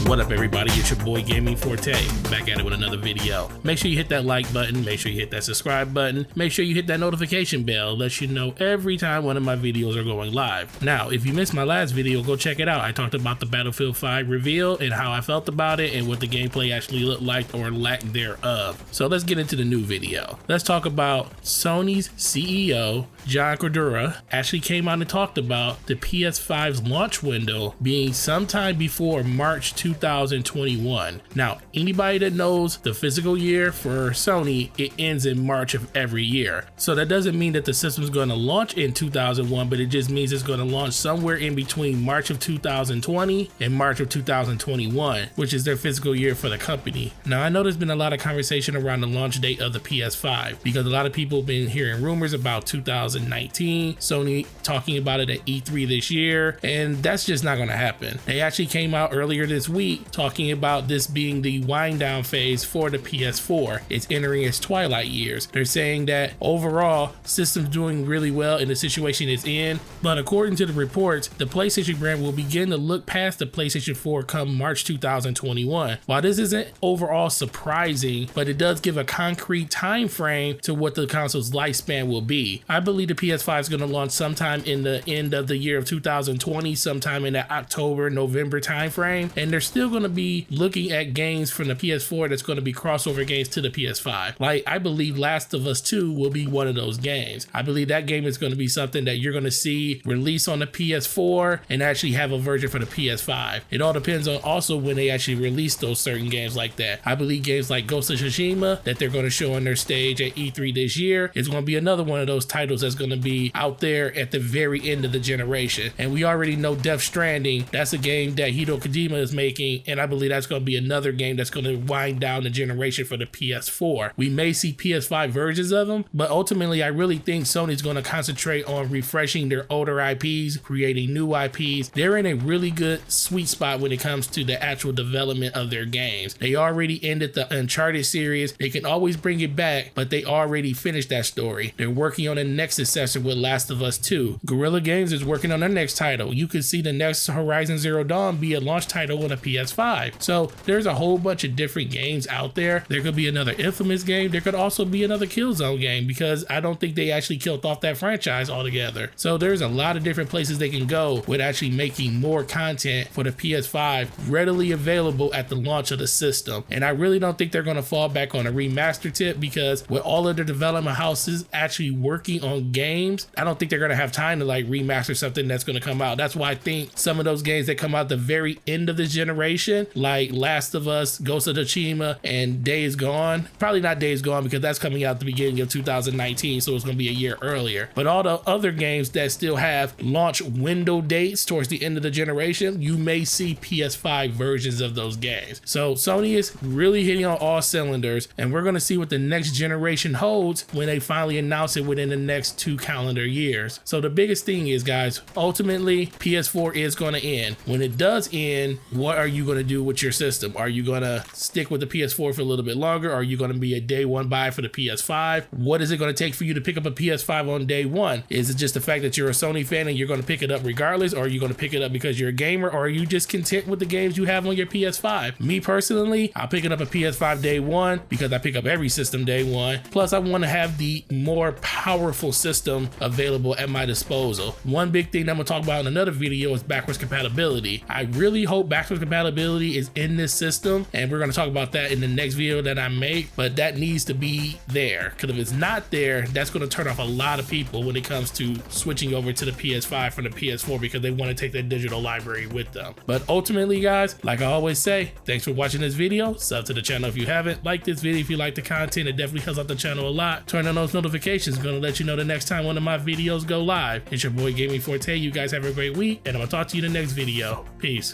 What up everybody, it's your boy Gaming Forte, back at it with another video. Make sure you hit that like button, make sure you hit that subscribe button, make sure you hit that notification bell, lets you know every time one of my videos are going live. Now, if you missed my last video, go check it out. I talked about the Battlefield 5 reveal and how I felt about it and what the gameplay actually looked like or lack thereof. So let's get into the new video. Let's talk about Sony's CEO, John Kodera, actually came out and talked about the PS5's launch window being sometime before March 2021. Now, anybody that knows the physical year for Sony, it ends in March of every year. So that doesn't mean that the system's going to launch in 2001, but it just means it's going to launch somewhere in between March of 2020 and March of 2021, which is their physical year for the company. Now, I know there's been a lot of conversation around the launch date of the PS5 because a lot of people have been hearing rumors about 2019, Sony talking about it at E3 this year, and that's just not going to happen. They actually came out earlier this week talking about this being the wind down phase for the PS4. It's entering its twilight years. They're saying that overall, system's doing really well in the situation it's in, but according to the reports, the PlayStation brand will begin to look past the PlayStation 4 come March 2021. While this isn't overall surprising, but it does give a concrete time frame to what the console's lifespan will be. I believe the PS5 is going to launch sometime in the end of the year of 2020, sometime in that October, November time frame, and they're still going to be looking at games from the PS4 that's going to be crossover games to the PS5. Like, I believe Last of Us 2 will be one of those games. I believe that game is going to be something that you're going to see release on the PS4 and actually have a version for the PS5. It all depends on also when they actually release those certain games like that. I believe games like Ghost of Tsushima that they're going to show on their stage at E3 this year is going to be another one of those titles that's going to be out there at the very end of the generation. And we already know Death Stranding, that's a game that Hideo Kojima is making, and I believe that's going to be another game that's going to wind down the generation for the PS4. We may see PS5 versions of them, but ultimately I really think Sony's going to concentrate on refreshing their older IPs, creating new IPs. They're in a really good sweet spot when it comes to the actual development of their games. They already ended the Uncharted series. They can always bring it back, but they already finished that story. They're working on the next successor with Last of Us 2. Guerrilla Games is working on their next title. You could see the next Horizon Zero Dawn be a launch title on a PS5. So there's a whole bunch of different games out there. There could be another Infamous game. There could also be another Killzone game because I don't think they actually killed off that franchise altogether. So there's a lot of different places they can go with actually making more content for the PS5 readily available at the launch of the system. And I really don't think they're going to fall back on a remaster tip because with all of their development houses actually working on games, I don't think they're going to have time to like remaster something that's going to come out. That's why I think some of those games that come out the very end of this generation, like Last of Us, Ghost of Tsushima, and Days Gone, probably not Days Gone because that's coming out at the beginning of 2019, so it's going to be a year earlier. But all the other games that still have launch window dates towards the end of the generation, you may see PS5 versions of those games. So Sony is really hitting on all cylinders, and we're going to see what the next generation holds when they finally announce it within the next 2 calendar years. So the biggest thing is, guys, ultimately PS4 is going to end. When it does end, what are you going to do with your system? Are you going to stick with the PS4 for a little bit longer? Are you going to be a day one buy for the PS5? What is it going to take for you to pick up a PS5 on day one? Is it just the fact that you're a Sony fan and you're going to pick it up regardless? Or are you going to pick it up because you're a gamer? Or are you just content with the games you have on your PS5? Me personally, I'll pick it up a PS5 day one because I pick up every system day one. Plus, I want to have the more powerful system available at my disposal. One big thing that I'm going to talk about in another video is backwards compatibility. I really hope backwards compatibility is in this system, and we're going to talk about that in the next video that I make, but that needs to be there because if it's not there, that's going to turn off a lot of people when it comes to switching over to the PS5 from the PS4 because they want to take their digital library with them. But ultimately, guys, like I always say, thanks for watching this video. Sub to the channel if you haven't. Like this video if you like the content. It definitely helps out the channel a lot. Turn on those notifications. Going to let you know the next time one of my videos go live. It's your boy Gaming Forte. You guys have a great week, and I'm going to talk to you in the next video. Peace.